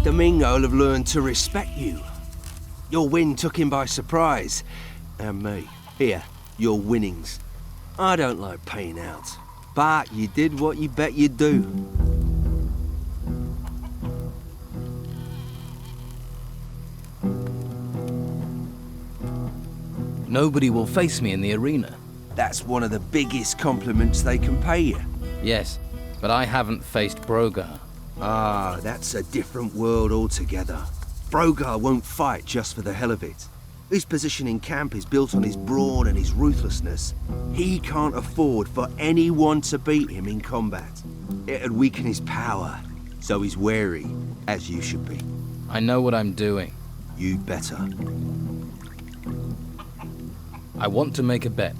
Domingo'll have learned to respect you. Your win took him by surprise. And me. Here, your winnings. I don't like paying out. But you did what you bet you'd do. Nobody will face me in the arena. That's one of the biggest compliments they can pay you. Yes, but I haven't faced Brogar. Ah, that's a different world altogether. Brogar won't fight just for the hell of it. His position in camp is built on his brawn and his ruthlessness. He can't afford for anyone to beat him in combat. It'd weaken his power, so he's wary, as you should be. I know what I'm doing. You'd better. I want to make a bet.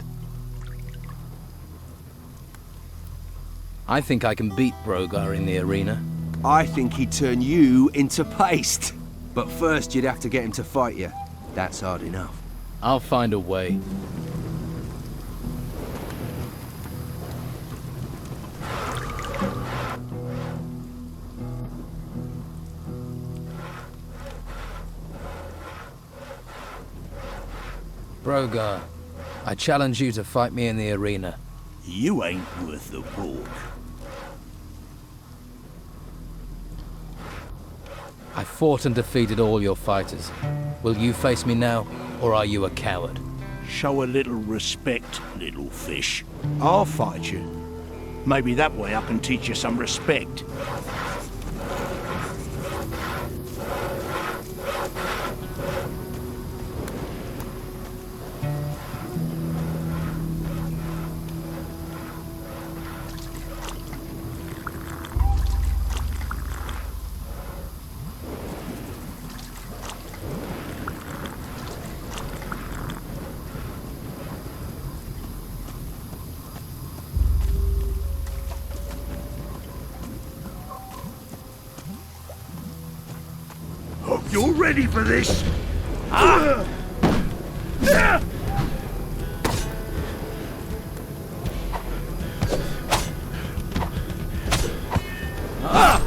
I think I can beat Brogar in the arena. I think he'd turn you into paste. But first you'd have to get him to fight you. That's hard enough. I'll find a way. Brogar, I challenge you to fight me in the arena. You ain't worth the pork. I fought and defeated all your fighters. Will you face me now, or are you a coward? Show a little respect, little fish. I'll fight you. Maybe that way I can teach you some respect. You're ready for this? Ah! Ah! Ah!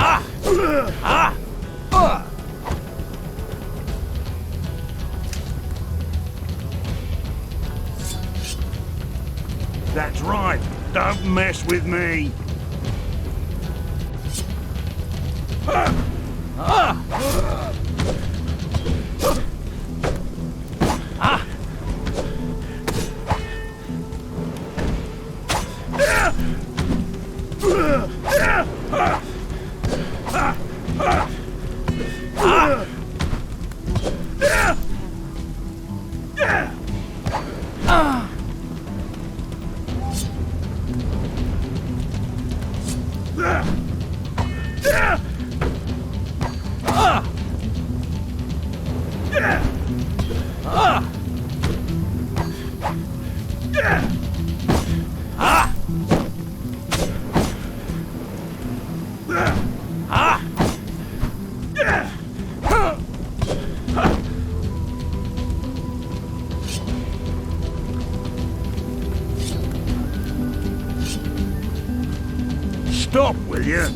Ah! Ah! Ah! That's right. Don't mess with me. Ah! Ah! Ah! Stop, will you?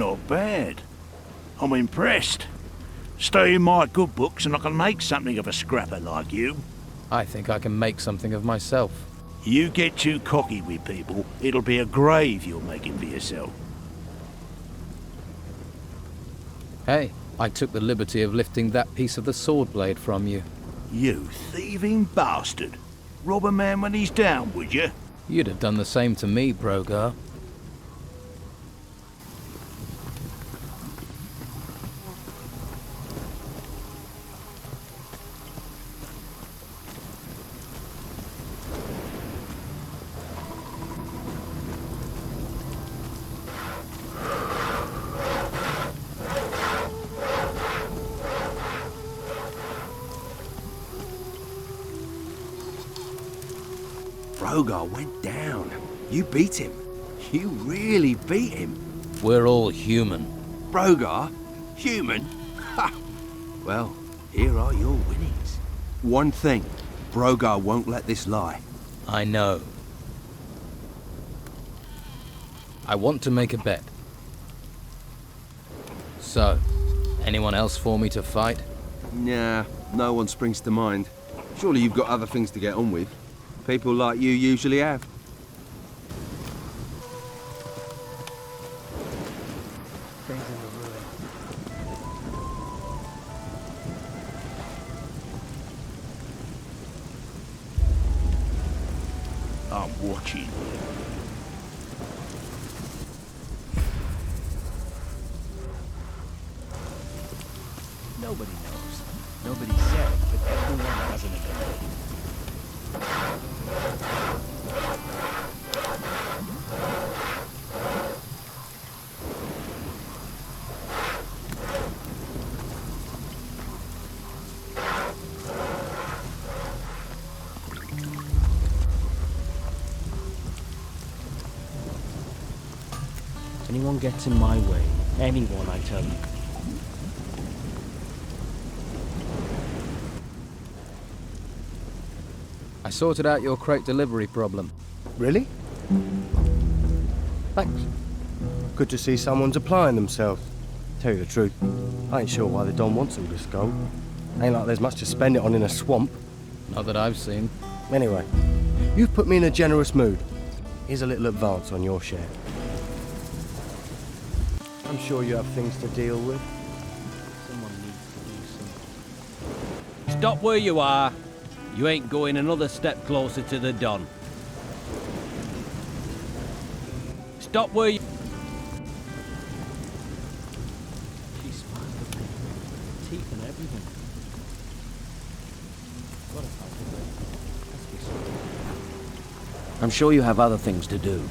Not bad. I'm impressed. Stay in my good books and I can make something of a scrapper like you. I think I can make something of myself. You get too cocky with people, it'll be a grave you're making for yourself. Hey, I took the liberty of lifting that piece of the sword blade from you. You thieving bastard. Rob a man when he's down, would you? You'd have done the same to me, Brogar. Brogar went down. You beat him. You really beat him. We're all human. Brogar? Human? Ha! Well, here are your winnings. One thing, Brogar won't let this lie. I know. I want to make a bet. So, anyone else for me to fight? Nah, no one springs to mind. Surely you've got other things to get on with. People like you usually have. I'm watching. Nobody knows. Nobody said, but everyone has an ability. Anyone gets in my way, anyone, I tell you. I sorted out your crate delivery problem. Really? Thanks. Good to see someone's applying themselves. Tell you the truth, I ain't sure why the Don wants all this gold. Ain't like there's much to spend it on in a swamp. Not that I've seen. Anyway, you've put me in a generous mood. Here's a little advance on your share. I'm sure you have things to deal with. Someone needs to do something. Stop where you are. You ain't going another step closer to the Don. Stop where you... She's smart, teeth and everything. What if I do that? Must be something. I'm sure you have other things to do.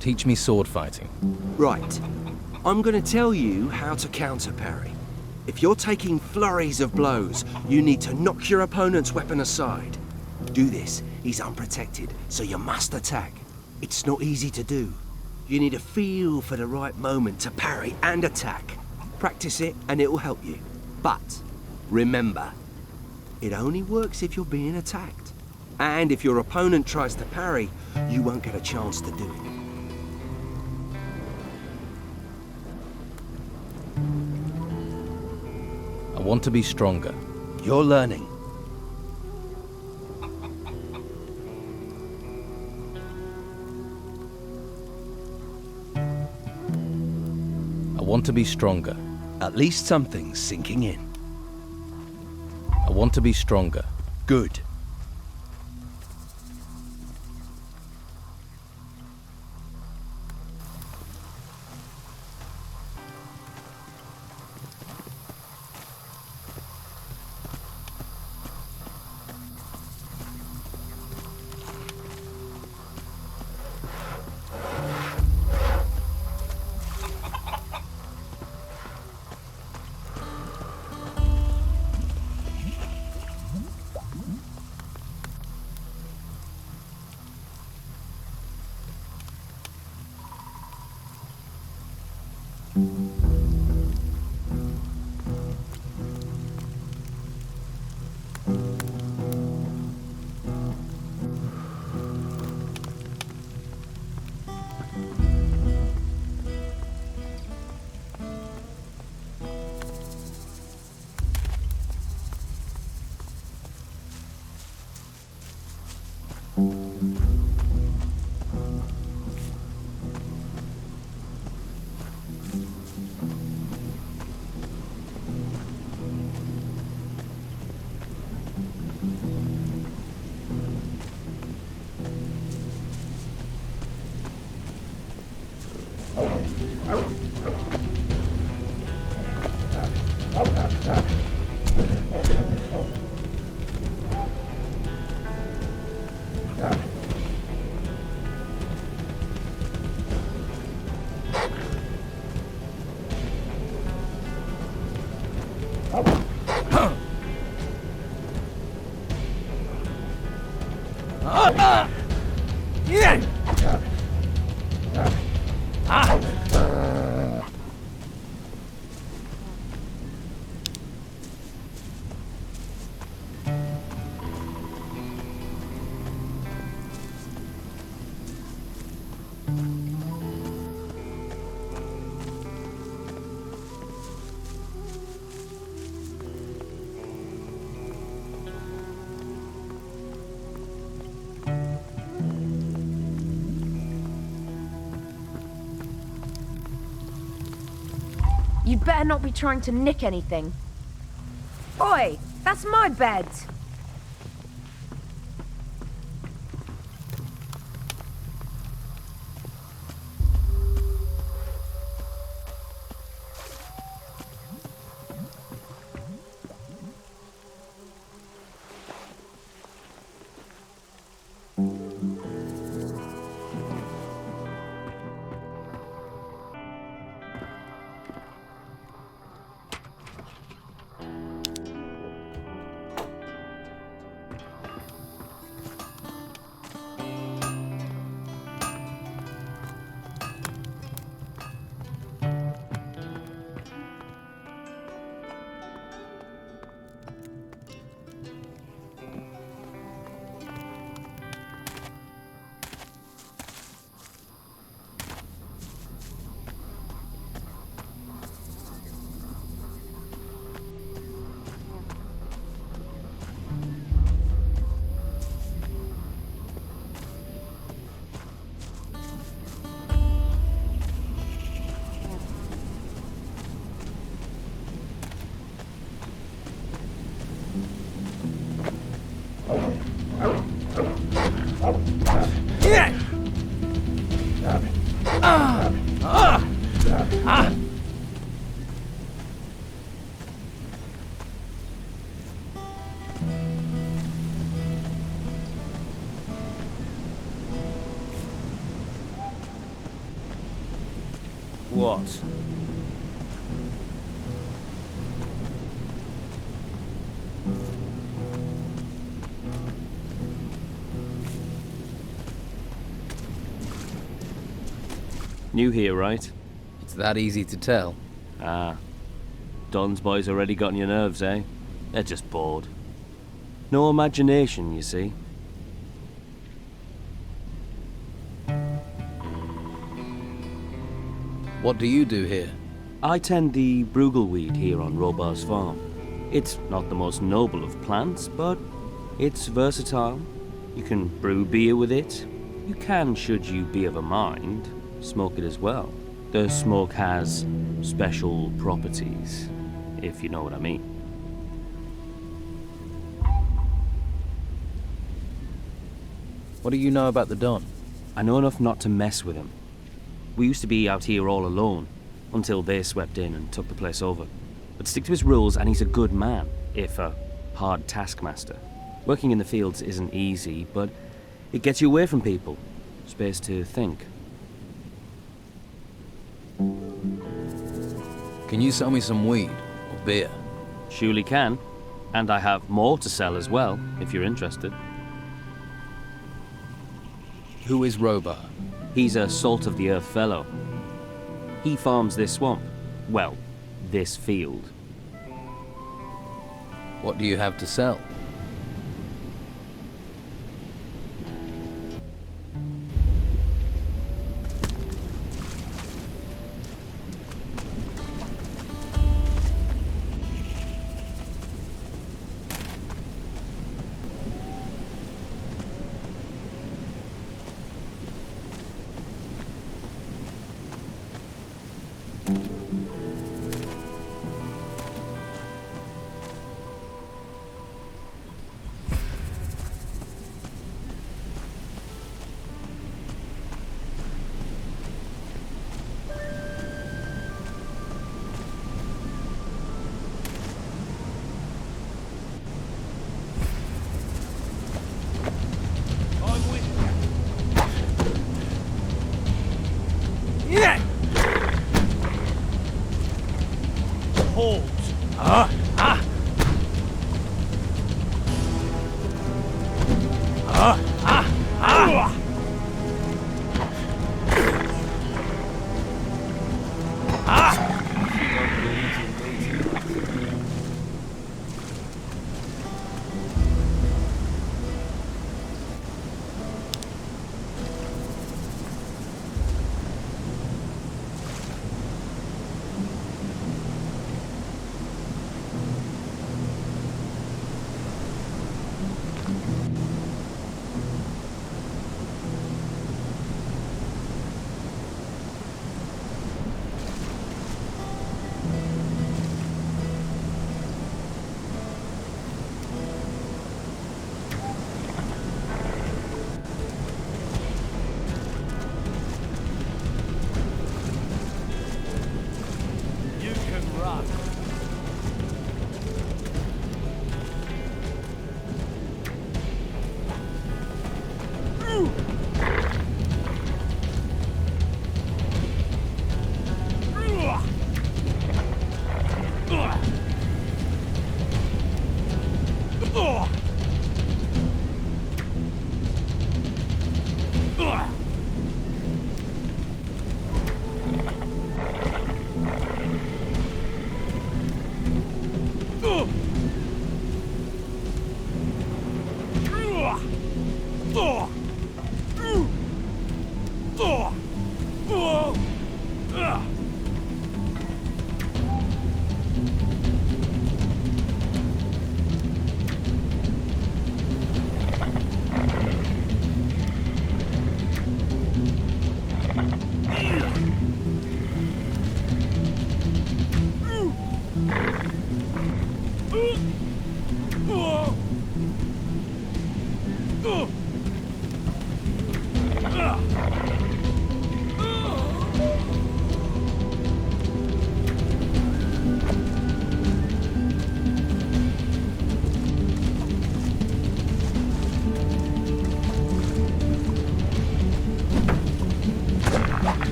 Teach me sword fighting. Right. I'm going to tell you how to counter parry. If you're taking flurries of blows, you need to knock your opponent's weapon aside. Do this. He's unprotected, so you must attack. It's not easy to do. You need a feel for the right moment to parry and attack. Practice it and it will help you. But remember, it only works if you're being attacked. And if your opponent tries to parry, you won't get a chance to do it. I want to be stronger. You're learning. I want to be stronger. At least something's sinking in. I want to be stronger. Good. You'd better not be trying to nick anything. Oi, that's my bed. What? New here, right? It's that easy to tell. Ah. Don's boys already got on your nerves, eh? They're just bored. No imagination, you see. What do you do here? I tend the bruggelweed here on Robar's farm. It's not the most noble of plants, but it's versatile. You can brew beer with it. You can, should you be of a mind, smoke it as well. The smoke has special properties, if you know what I mean. What do you know about the Don? I know enough not to mess with him. We used to be out here all alone, until they swept in and took the place over. But stick to his rules and he's a good man, if a hard taskmaster. Working in the fields isn't easy, but it gets you away from people. Space to think. Can you sell me some weed or beer? Surely can. And I have more to sell as well, if you're interested. Who is Robar? He's a salt-of-the-earth fellow. He farms this swamp. Well, this field. What do you have to sell?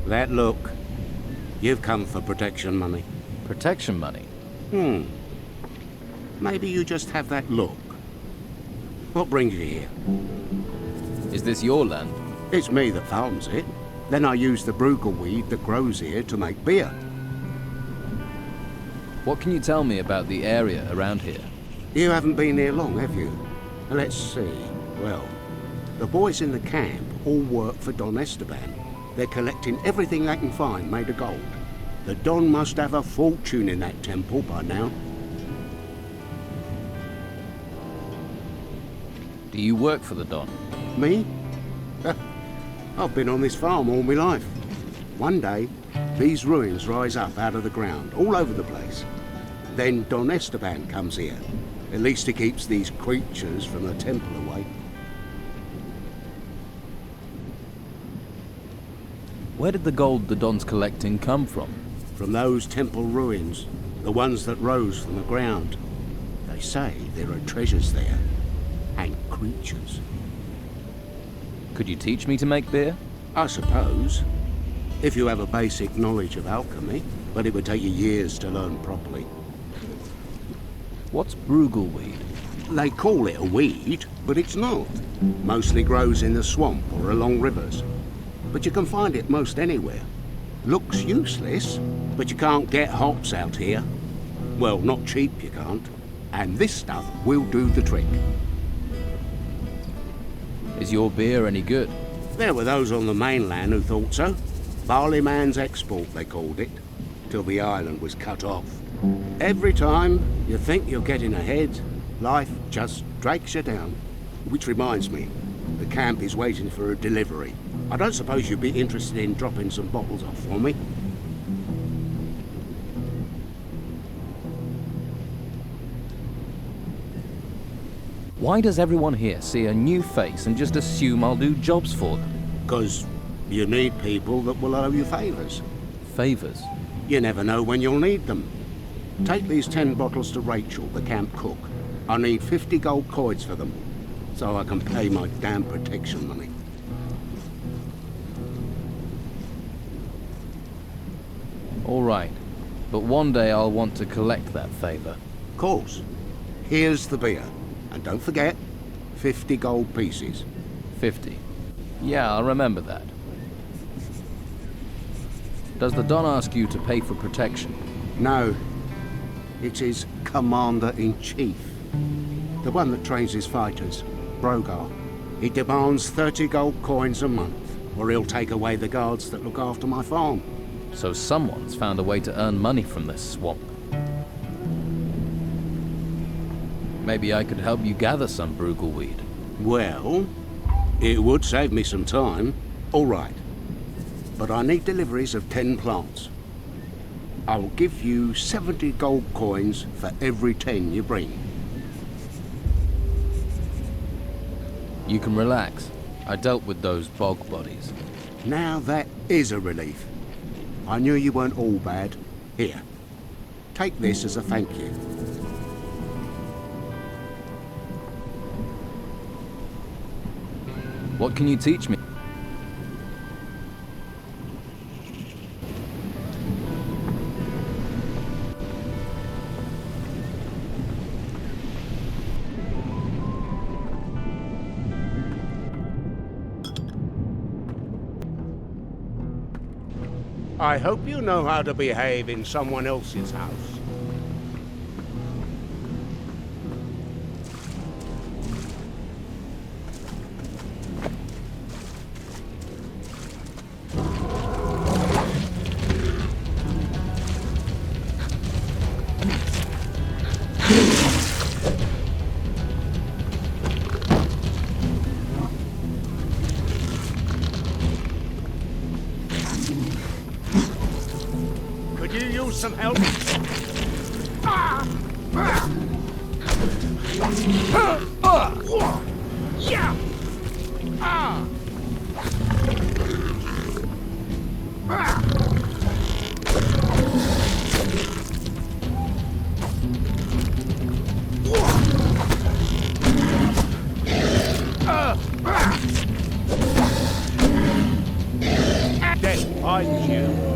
That look. You've come for protection money. Protection money? Maybe you just have that look. What brings you here? Is this your land? It's me that farms it. Then I use the brugal weed that grows here to make beer. What can you tell me about the area around here? You haven't been here long, have you? Let's see. Well, the boys in the camp all work for Don Esteban. They're collecting everything they can find made of gold. The Don must have a fortune in that temple by now. Do you work for the Don? Me? I've been on this farm all my life. One day, these ruins rise up out of the ground, all over the place. Then Don Esteban comes here. At least he keeps these creatures from the temple away. Where did the gold the Don's collecting come from? From those temple ruins, the ones that rose from the ground. They say there are treasures there, and creatures. Could you teach me to make beer? I suppose, if you have a basic knowledge of alchemy, but it would take you years to learn properly. What's brugal weed? They call it a weed, but it's not. Mostly grows in the swamp or along rivers. But you can find it most anywhere. Looks useless, but you can't get hops out here. Well, not cheap you can't. And this stuff will do the trick. Is your beer any good? There were those on the mainland who thought so. Barley man's export, they called it, till the island was cut off. Every time you think you're getting ahead, life just drags you down. Which reminds me, the camp is waiting for a delivery. I don't suppose you'd be interested in dropping some bottles off for me? Why does everyone here see a new face and just assume I'll do jobs for them? 'Cause you need people that will owe you favors. Favors? You never know when you'll need them. Take these 10 bottles to Rachel, the camp cook. I need 50 gold coins for them, so I can pay my damn protection money. All right, but one day I'll want to collect that favor. Of course. Here's the beer. And don't forget, 50 gold pieces. 50. Yeah, I'll remember that. Does the Don ask you to pay for protection? No. It is Commander-in-Chief. The one that trains his fighters, Brogar. He demands 30 gold coins a month, or he'll take away the guards that look after my farm. So someone's found a way to earn money from this swamp. Maybe I could help you gather some brugal weed. Well, it would save me some time. All right. But I need deliveries of 10 plants. I will give you 70 gold coins for every 10 you bring. You can relax. I dealt with those bog bodies. Now that is a relief. I knew you weren't all bad. Here, take this as a thank you. What can you teach me? I hope you know how to behave in someone else's house. help. Yeah. Death finds you.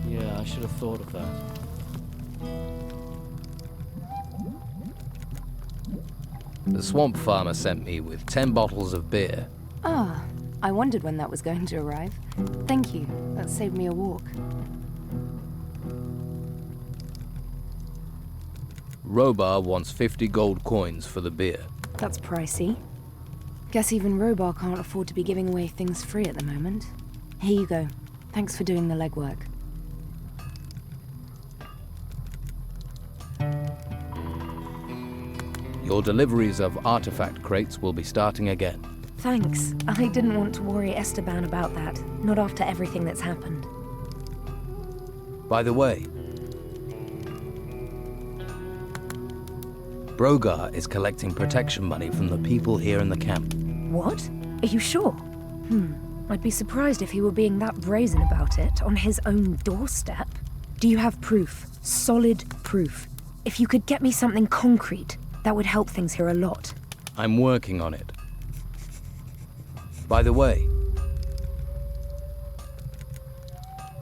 Yeah, I should have thought of that. The swamp farmer sent me with 10 bottles of beer. Ah, I wondered when that was going to arrive. Thank you. That saved me a walk. Robar wants 50 gold coins for the beer. That's pricey. Guess even Robar can't afford to be giving away things free at the moment. Here you go. Thanks for doing the legwork. Your deliveries of artifact crates will be starting again. Thanks. I didn't want to worry Esteban about that. Not after everything that's happened. By the way, Brogar is collecting protection money from the people here in the camp. What? Are you sure? I'd be surprised if he were being that brazen about it on his own doorstep. Do you have proof? Solid proof? If you could get me something concrete, that would help things here a lot. I'm working on it. By the way,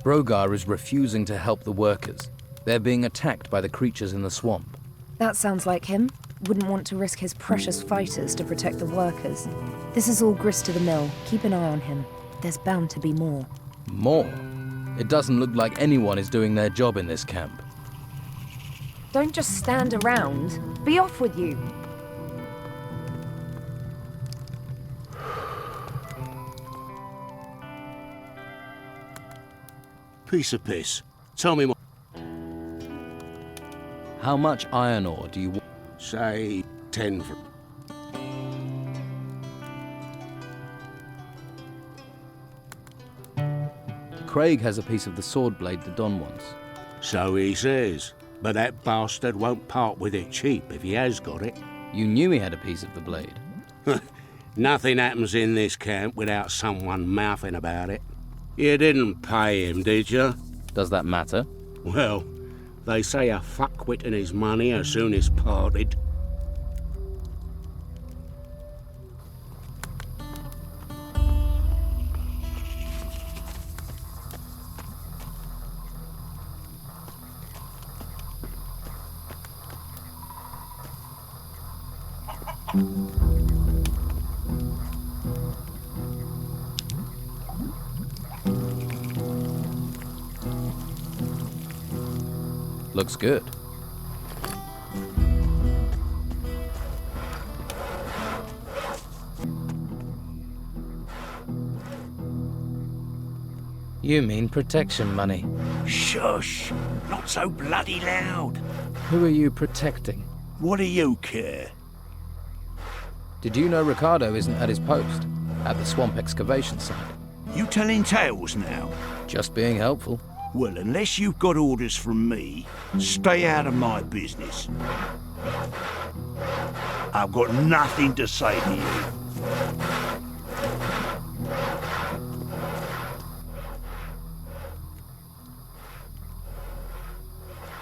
Brogar is refusing to help the workers. They're being attacked by the creatures in the swamp. That sounds like him. Wouldn't want to risk his precious fighters to protect the workers. This is all grist to the mill. Keep an eye on him. There's bound to be more. More? It doesn't look like anyone is doing their job in this camp. Don't just stand around. Be off with you. Piece of piss. Tell me more. How much iron ore do you want? Say 10 for... Craig has a piece of the sword blade the Don wants. So he says. But that bastard won't part with it cheap if he has got it. You knew he had a piece of the blade. Nothing happens in this camp without someone mouthing about it. You didn't pay him, did you? Does that matter? Well, They say a fuckwit and his money are soon as parted. Looks good. You mean protection money? Shush! Not so bloody loud. Who are you protecting? What do you care? Did you know Ricardo isn't at his post? At the swamp excavation site? You telling tales now? Just being helpful. Well, unless you've got orders from me, stay out of my business. I've got nothing to say to you.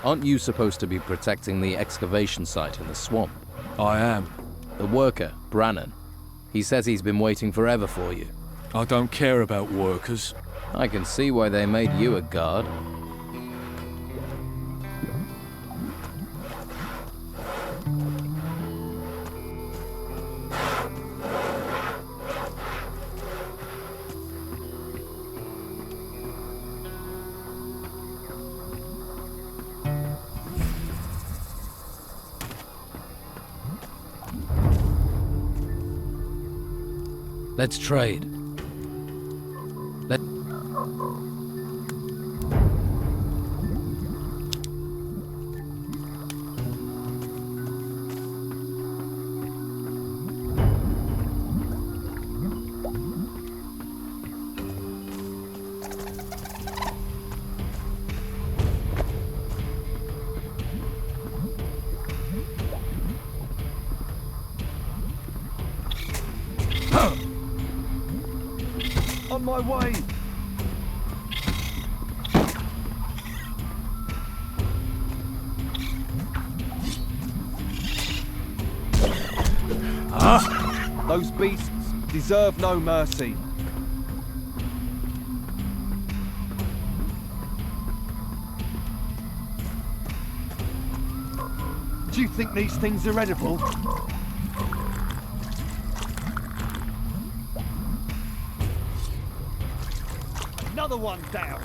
Aren't you supposed to be protecting the excavation site in the swamp? I am. The worker, Brannan. He says he's been waiting forever for you. I don't care about workers. I can see why they made you a guard. Let's trade. Let... On my way! Those beasts deserve no mercy. Do you think these things are edible? Another one down.